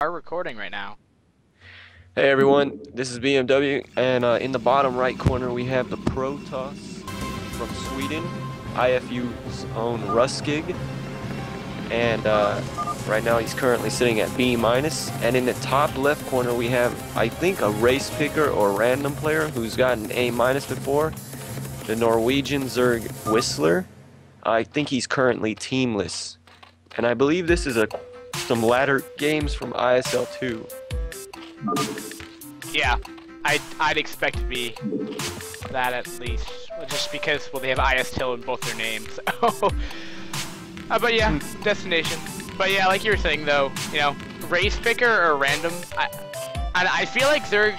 Are recording right now. Hey everyone, this is BMW, and in the bottom right corner we have the Protoss from Sweden, IFU's own rUSKIG, and right now he's currently sitting at B-. And in the top left corner we have, I think, a race picker or random player who's gotten A- before, the Norwegian Zerg Whistler. I think he's currently teamless, and I believe this is some ladder games from ISL 2. Yeah, I'd expect to be that at least, just because they have IS-TIL in both their names. But yeah, destination. But yeah, like you were saying though, race picker or random. I feel like Zerg.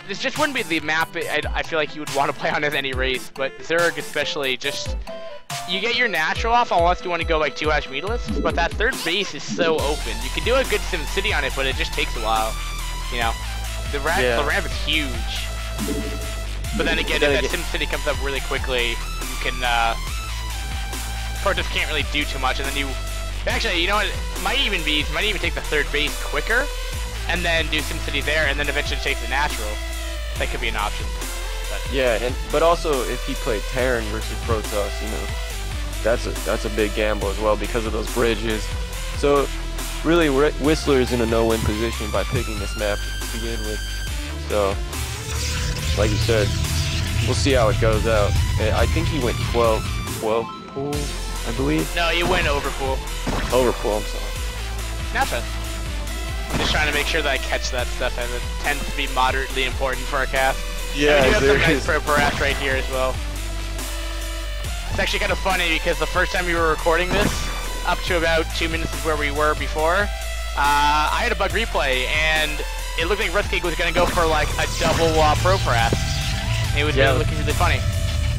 This just wouldn't be the map I feel like you would want to play on as any race, but Zerg especially, just you get your natural off unless you want to go like 2-hash meterless, but that third base is so open. You can do a good Sim City on it, but it just takes a while. The ramp is huge. But then again, if that Sim City comes up really quickly, you can Protoss can't really do too much, and then you actually, you know what, it might even take the third base quicker, and then do Sim City there, and then eventually take the natural. That could be an option. But. Yeah, but also if he played Terran versus Protoss, that's a big gamble as well because of those bridges. So really, Whistler is in a no-win position by picking this map to begin with. So, like you said, we'll see how it goes out. I think he went 12 pool, I believe. No, you went overpool. Overpool, I'm sorry. Nothing. I'm just trying to make sure that I catch that stuff, as it tends to be moderately important for our cast. Yeah, and we do have some nice pro right here as well. It's actually kind of funny because the first time we were recording this, up to about 2 minutes is where we were before, I had a bug replay, and it looked like rUSKIG was going to go for like a double pro pass. It was looking really funny.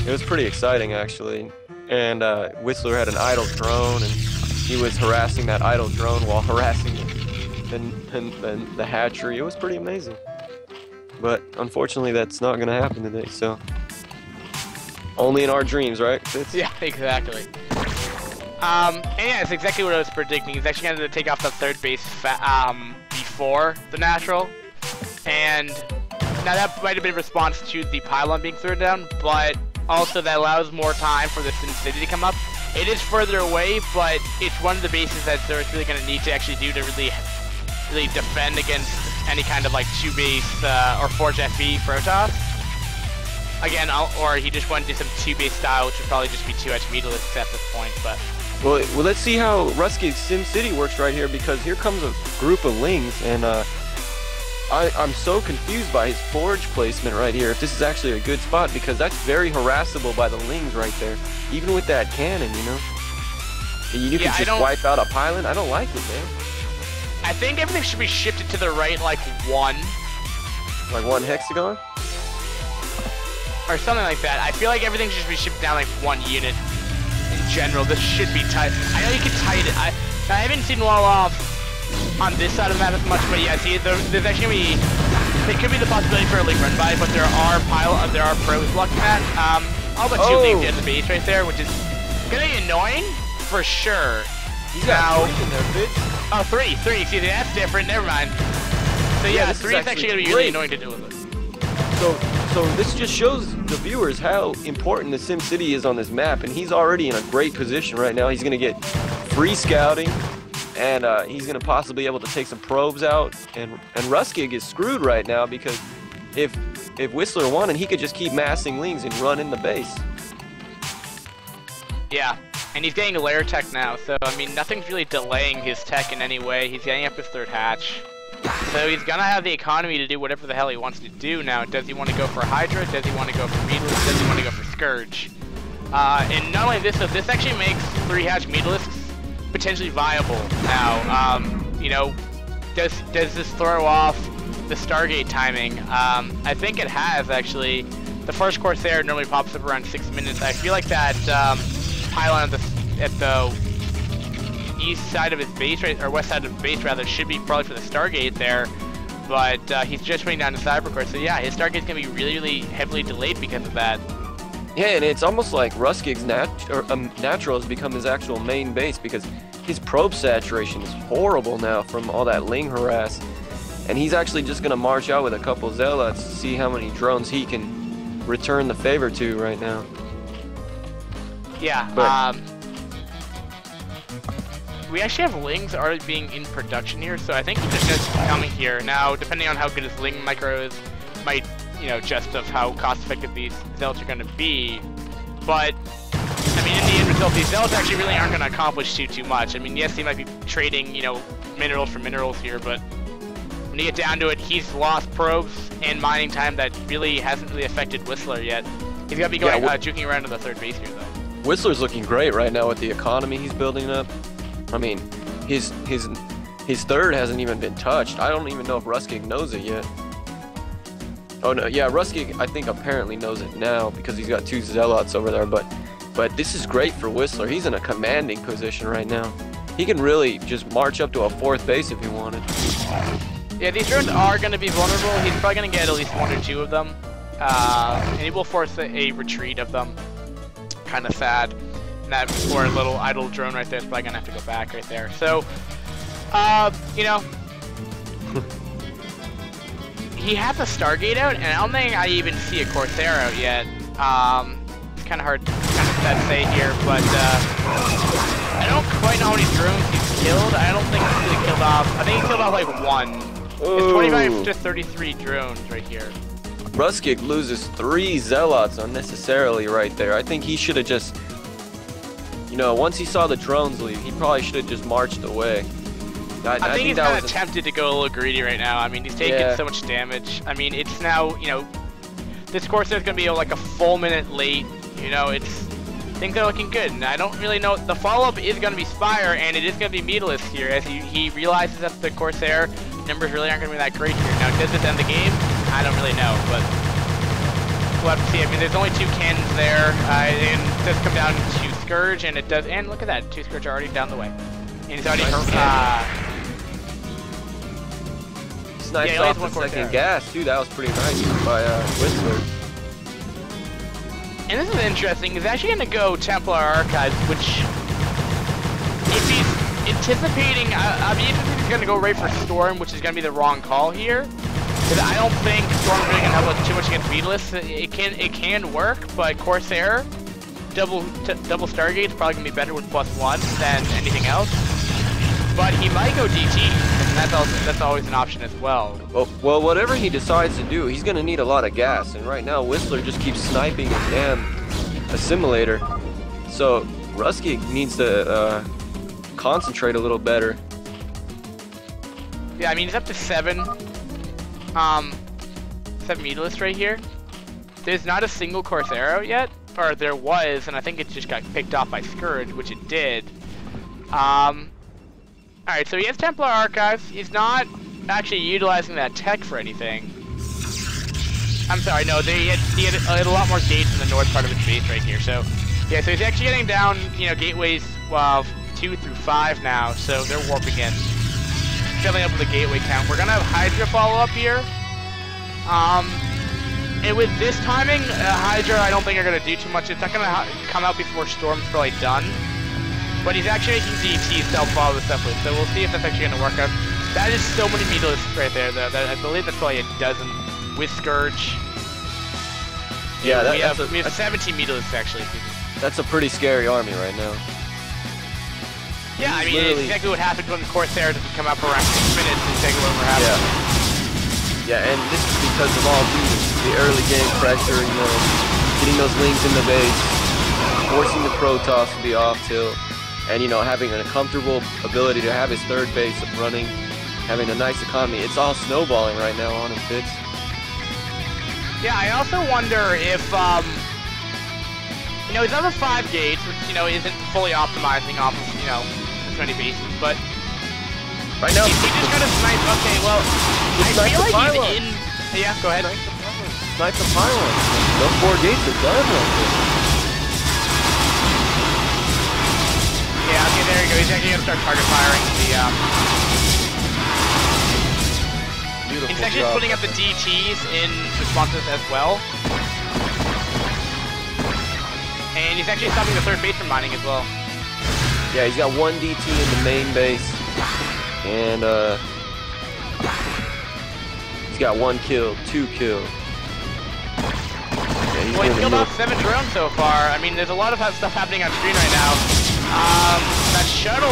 It was pretty exciting, actually. And Whistler had an idle drone, and he was harassing that idle drone while harassing the hatchery. It was pretty amazing. But unfortunately, that's not going to happen today, so... Only in our dreams, right, Fitz? Yeah, exactly. And yeah, it's exactly what I was predicting. He's actually going to take off the third base before the natural. And now that might have been a response to the pylon being thrown down, but also that allows more time for the Sim City to come up. It is further away, but it's one of the bases that Zerg's really going to need to actually do to really defend against any kind of like 2-base or Forge FE Protoss. Again, or he just went to some 2-base style, which would probably just be 2-hash meterless at this point, but... Well, let's see how rUSKIG's Sim City works right here, because here comes a group of Lings, and I'm so confused by his Forge placement right here, if this is actually a good spot, because that's very harassable by the Lings right there. Even with that cannon, You can just wipe out a pylon. I don't like it, man. I think everything should be shifted to the right, like one. Like one hexagon? Or something like that. I feel like everything should be shifted down like one unit. In general, this should be tight. I know you can tight it. I haven't seen wall off on this side of the map as much, but yeah, see, there's actually there could be the possibility for a league run by, but there are pros blocking that. I'll let you leave at the base right there, which is gonna be annoying for sure. You got 3 in there, bitch. Oh, 3. Excuse me, that's different. Never mind. So yeah, 3 is actually gonna be really annoying to deal with. So this just shows the viewers how important the Sim City is on this map, and he's already in a great position right now. He's going to get free scouting, and he's going to possibly be able to take some probes out, and rUSKIG is screwed right now, because if Whistler won, and he could just keep massing Lings and run in the base. Yeah, and he's getting a lair tech now, so I mean nothing's really delaying his tech in any way. He's getting up his third hatch. So he's gonna have the economy to do whatever the hell he wants to do now. Does he want to go for Hydra? Does he want to go for Meatless? Does he want to go for Scourge? And not only this, so this actually makes 3-hash Meatless potentially viable now. Does this throw off the Stargate timing? I think it has actually. The first Corsair normally pops up around 6 minutes. I feel like that pylon at the east side of his base, or west side of the base rather, should be probably for the Stargate there, but he's just putting down the Cybercore, so yeah, his Stargate's gonna be really, really heavily delayed because of that. Yeah, and it's almost like rUSKIG's natural has become his actual main base, because his probe saturation is horrible now from all that Ling harass. And he's actually just gonna march out with a couple zealots to see how many drones he can return the favor to right now. Yeah, But, we actually have Lings already being in production here, so I think he's just coming here. Now, depending on how good his Ling micro is, might, you know, just of how cost-effective these zealots are going to be. But, I mean, in the end result, these zealots actually really aren't going to accomplish too much. I mean, yes, they might be trading, you know, minerals for minerals here, but when you get down to it, he's lost probes and mining time that really hasn't really affected Whistler yet. He's got to be going, juking around to the third base here, though. Whistler's looking great right now with the economy he's building up. I mean, his third hasn't even been touched. I don't even know if rUSKIG knows it yet. Oh no, yeah, rUSKIG I think apparently knows it now because he's got 2 zealots over there. But this is great for Whistler. He's in a commanding position right now. He can really just march up to a 4th base if he wanted. Yeah, these drones are going to be vulnerable. He's probably going to get at least 1 or 2 of them, and he will force a retreat of them. Kind of sad. That poor little idle drone right there is probably gonna have to go back right there. So, you know, he has a Stargate out, and I don't think I even see a Corsair out yet. It's kind of hard to say here, but I don't quite know how many drones he's killed. I don't think he's really killed off. I think he killed off like 1. It's 25 to 33 drones right here. rUSKIG loses 3 zealots unnecessarily right there. I think he should have just, you know, once he saw the drones leave, he probably should have just marched away. I think he's kind of tempted to go a little greedy right now. I mean, he's taking so much damage. I mean, it's now, you know, this Corsair is going to be like a full minute late. You know, things are looking good. And I don't really know. The follow-up is going to be Spire, and it is going to be meterless here as he realizes that the Corsair numbers really aren't going to be that great here. Now, does this end the game? I don't really know, but we'll have to see. I mean, there's only 2 cannons there, and it does come down to Scourge, and it does. And look at that, 2 Scourge are already down the way, and he's already sniped off the second gas too. That was pretty nice by Whistler. And this is interesting. He's actually going to go Templar Archives, which, if he's anticipating, I'd be interested if he's going to go right for Storm, which is going to be the wrong call here. Because I don't think Storm's really going to help us too much against Beatless. It can work, but Corsair, double Stargate is probably going to be better with +1 than anything else. But he might go DT, and that's always an option as well. Well, whatever he decides to do, he's going to need a lot of gas. And right now, Whistler just keeps sniping his damn assimilator. So rUSKIG needs to concentrate a little better. Yeah, I mean, he's up to 7. 7 meterless right here. There's not a single Corsair out yet, or there was, and I think it just got picked off by Scourge, which it did. Alright, so he has Templar Archives. He's not actually utilizing that tech for anything. I'm sorry, no, he had a lot more gates in the north part of his base right here. So, yeah, so he's actually getting down, you know, gateways 2 through 5 now, so they're warping in. Filling up with the gateway count. We're gonna have Hydra follow up here. And with this timing, Hydra I don't think are gonna do too much. It's not gonna come out before Storm's probably done. But he's actually making DT self-follow this up with, so we'll see if that's actually gonna work out. That is so many meterless right there, though. I believe that's probably a dozen with Scourge. Yeah, we have 17 meterless actually. That's a pretty scary army right now. Yeah, I mean, it's exactly what happened when the Corsair doesn't come up for around 6 minutes and exactly what happened. Yeah, and this is because of all the early game pressure, you know, getting those Lings in the base, forcing the Protoss to be off tilt, and, you know, having a comfortable ability to have his 3rd base up running, having a nice economy. It's all snowballing right now on him, Fitz. Yeah, I also wonder if, you know, his other 5 gates, which, you know, isn't fully optimizing off of, you know, as many bases, but right now, he just got a snipe. Okay, well, I feel like he's in. Yeah, go ahead. Snipe the pylon. Those 4 gates are done right there. Yeah, okay, there you go. He's actually gonna start target firing the. Beautiful he's actually putting up the DTs in response to this as well. And he's actually stopping the 3rd base from mining as well. Yeah, he's got one DT in the main base, and he's got 1 kill, 2 kills. Yeah, well, he's killed off 7 drones so far. I mean, there's a lot of stuff happening on screen right now. That shuttle,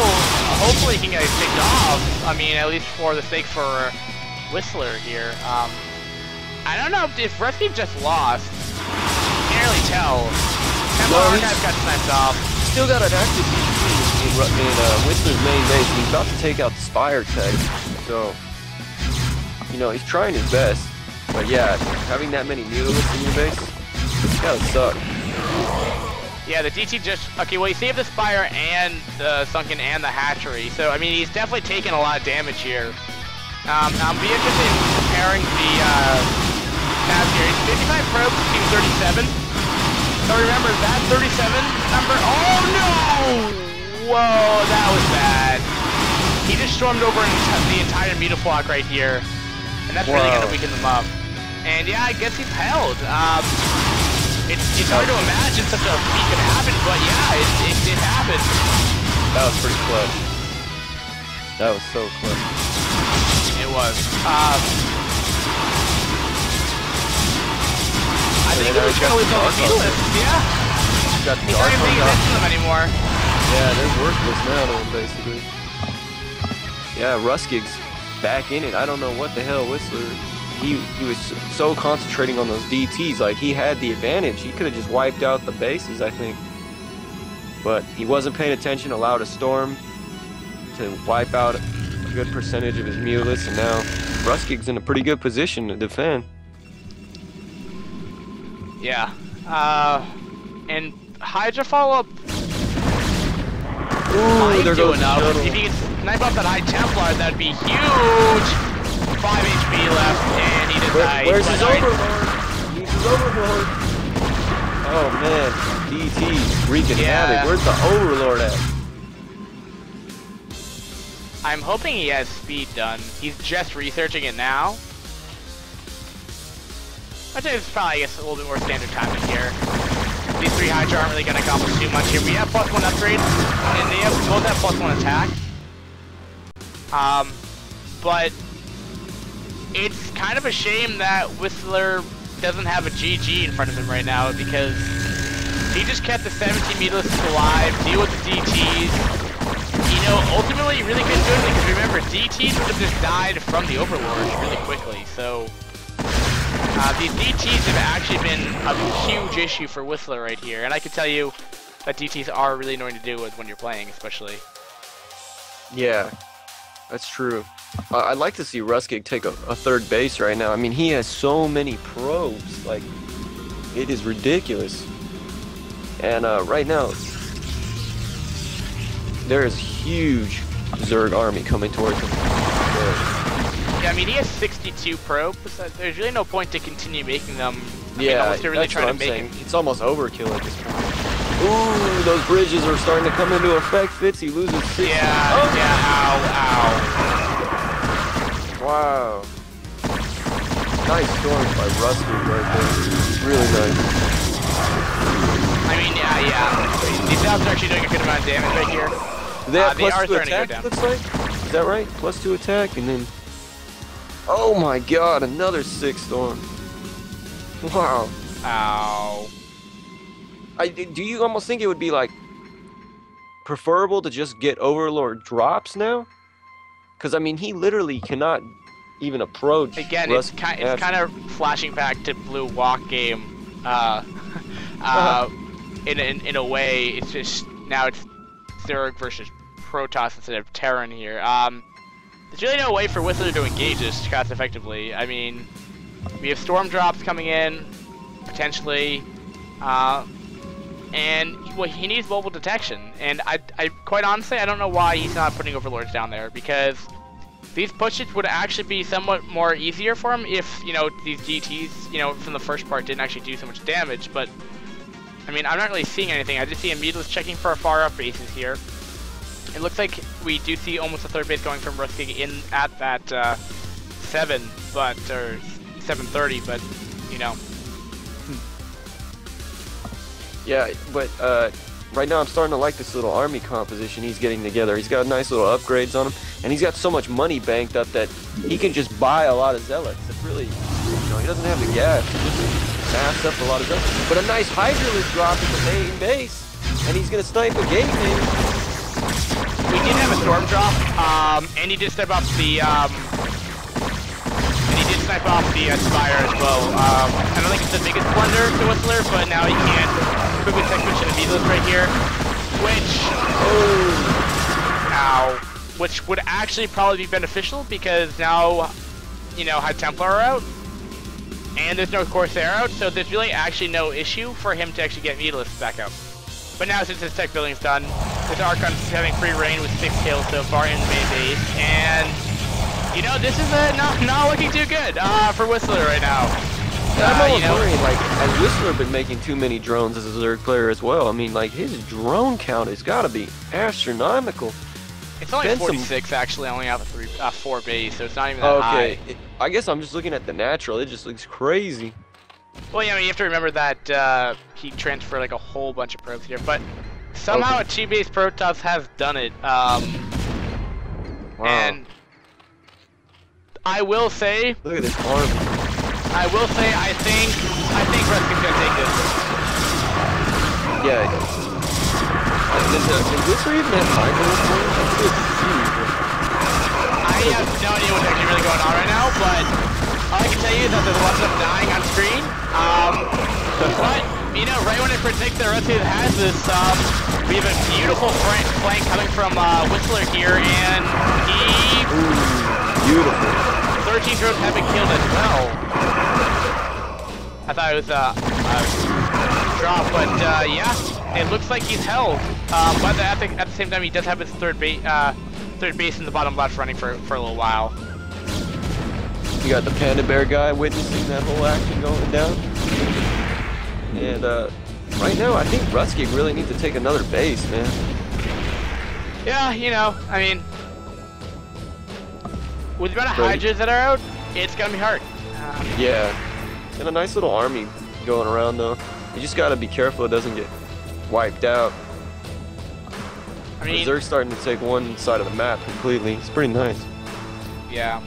hopefully can get picked off. I mean, at least for the sake for Whistler here. I don't know if rUSKIG just lost. Can't really tell. Archive got sniped off. Still got an active DT in Whistler's main base, and he's about to take out the Spire tech. So, you know, he's trying his best. But yeah, having that many mutalisks in your base, that would suck. Yeah, the DT just... Okay, well, you saved the Spire and the Sunken and the Hatchery. So, I mean, he's definitely taken a lot of damage here. I'll be interested in comparing the tabs here. He's 55 probes to 37. So remember, that 37 number... Oh, no! Whoa, that was bad. He just stormed over the entire Mutaflock right here. And that's really going to weaken them up. And yeah, I guess he's held. It's hard to imagine such a feat could happen, but yeah, it happened. That was pretty clutch. That was so clutch. It was. I think we're just gonna lose all the mutalisks, yeah. Got the He's not even paying attention to them anymore. Yeah, they're worthless now to him, basically. Yeah, rUSKIG's back in it. I don't know what the hell Whistler... He was so concentrating on those DTs, like he had the advantage. He could have just wiped out the bases, I think. But he wasn't paying attention, allowed a storm to wipe out a good percentage of his mutalisks, and now rUSKIG's in a pretty good position to defend. Yeah. And Hydra follow-up might do enough. If he can snipe up that High Templar, that'd be huge. 5 HP left, and he just died. Where's his Overlord? He's his Overlord. Oh man, DT wreaking havoc. Where's the Overlord at? I'm hoping he has speed done. He's just researching it now. I'd say it's probably, I guess, a little bit more standard timing here. These 3 Hydra aren't really going to accomplish too much here. We have +1 upgrade, and they both have +1 attack. But it's kind of a shame that Whistler doesn't have a GG in front of him right now, because he just kept the 17 mutalisks alive, deal with the DTs. You know, ultimately really couldn't do anything, because remember, DTs would have just died from the Overlord really quickly, so... these DTs have actually been a huge issue for Whistler right here, and I can tell you that DTs are really annoying to deal with when you're playing, especially. Yeah, that's true. I'd like to see rUSKIG take a 3rd base right now. I mean, he has so many probes, like, it is ridiculous. And right now, there is huge Zerg army coming towards him. Yeah, I mean, he has 62 probes. There's really no point to continue making them. Yeah, really that's what I'm saying. It's almost overkill at this point. Ooh, those bridges are starting to come into effect. Fitzy loses 6. Yeah, oh. Yeah, ow. Wow. Nice storm by rUSKIG right there. Really nice. I mean, yeah. These valves are actually doing a good amount of damage right here. Do they have +2 attack, looks like? Is that right? +2 attack, and then... Oh my god, another 6 storm. Wow. Ow. Do you almost think it would be, like, preferable to just get Overlord drops now? Because, I mean, he literally cannot even approach. Again, it's kind of flashing back to Blue Walk game. In a way, it's just now it's Zerg versus Protoss instead of Terran here. There's really no way for Whistler to engage this cost effectively. I mean, we have storm drops coming in potentially, and well, he needs mobile detection. And I quite honestly, I don't know why he's not putting Overlords down there, because these pushes would actually be somewhat more easier for him if, you know, these GTs, you know, from the first part didn't actually do so much damage. But I mean, I'm not really seeing anything. I just see a Mutalisks checking for far up bases here. It looks like we do see almost a 3rd base going from rUSKIG in at that 7, but or 7:30, but you know. Yeah, but right now I'm starting to like this little army composition he's getting together. He's got nice little upgrades on him, and he's got so much money banked up that he can just buy a lot of zealots. It's really, you know, he doesn't have the gas. He just mass up a lot of zealots. But a nice Hydralisk drop in the main base, and he's gonna snipe a gate, maybe. We did have a storm drop, and he did step up the, Spire as well. I don't think it's the biggest blunder to Whistler, but now he can quickly tech switch into Velos right here, which would actually probably be beneficial because now, you know, High Templar are out, and there's no Corsair out, so there's really actually no issue for him to actually get Velos back up. But now since his tech building's done, this Archon's having free reign with 6 kills so far in the main base, and you know, this is not looking too good for Whistler right now. I'm almost worried, like, has Whistler been making too many drones as a Zerg player as well? I mean, like, his drone count has got to be astronomical. It's only 46 actually, only out of 4 base, so it's not even that high. I guess I'm just looking at the natural. It just looks crazy. Well, yeah, I mean, you have to remember that he transferred like a whole bunch of probes here, but somehow a 2-base Protoss has done it. Wow. And I will say, look at this arm. I will say, I think rUSKIG's gonna take this. Yeah. Does Whistler even have time for this one? I have no idea what's actually really going on right now, but all I can tell you is that there's lots of them dying on screen. But you know, right when I predict that rUSKIG has this, we have a beautiful flank coming from Whistler here, and he. Beautiful. 13 drones have been killed as well. I thought it was a drop, but yeah, it looks like he's held. But at the same time, he does have his third base in the bottom left running for a little while. You got the Panda Bear guy witnessing that whole action going down. And right now, I think rUSKIG really needs to take another base, man. Yeah, you know, I mean, with the amount of Hydras that are out, it's gonna be hard. Yeah, and a nice little army going around though. You just gotta be careful it doesn't get wiped out. I mean, Zerg's starting to take one side of the map completely. It's pretty nice. Yeah.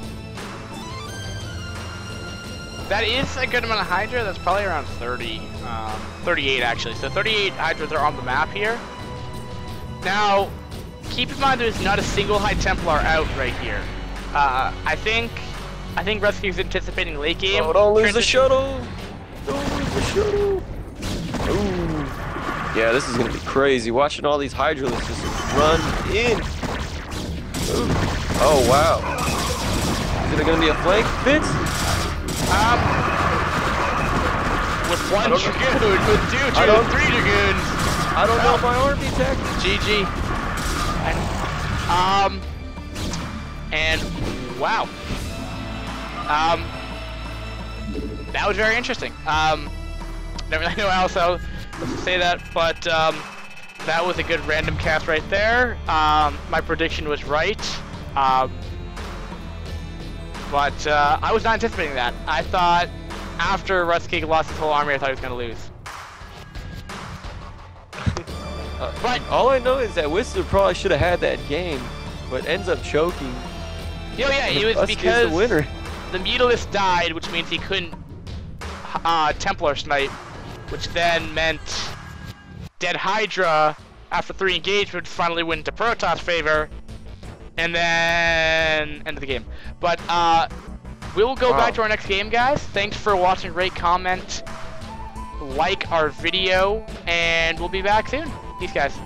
That is a good amount of Hydra. That's probably around 30, 38 actually. So 38 Hydras are on the map here. Now, keep in mind there's not a single High Templar out right here. I think rUSKIG's anticipating late game. Oh, don't lose the shuttle! Don't lose the shuttle! Ooh. Yeah, this is gonna be crazy. Watching all these Hydralisks just run in. Ooh. Oh wow! Is it gonna be a flank, Vince? With 1 Dragoon, with 2 Dragoons, 3 Dragoons. I don't know if my army attack. GG. And wow. That was very interesting. Never really know how else to say that, but that was a good random cast right there. My prediction was right. But I was not anticipating that. I thought after rUSKIG lost his whole army, I thought he was going to lose. But all I know is that Whistler probably should have had that game, but ends up choking. Yeah, it was because the Mutalisk died, which means he couldn't Templar snipe, which then meant dead Hydra after 3 engagements finally went into Protoss favor, and then end of the game. But we will go back to our next game, guys. Thanks for watching. Rate, comment, like our video, and we'll be back soon. Peace, guys.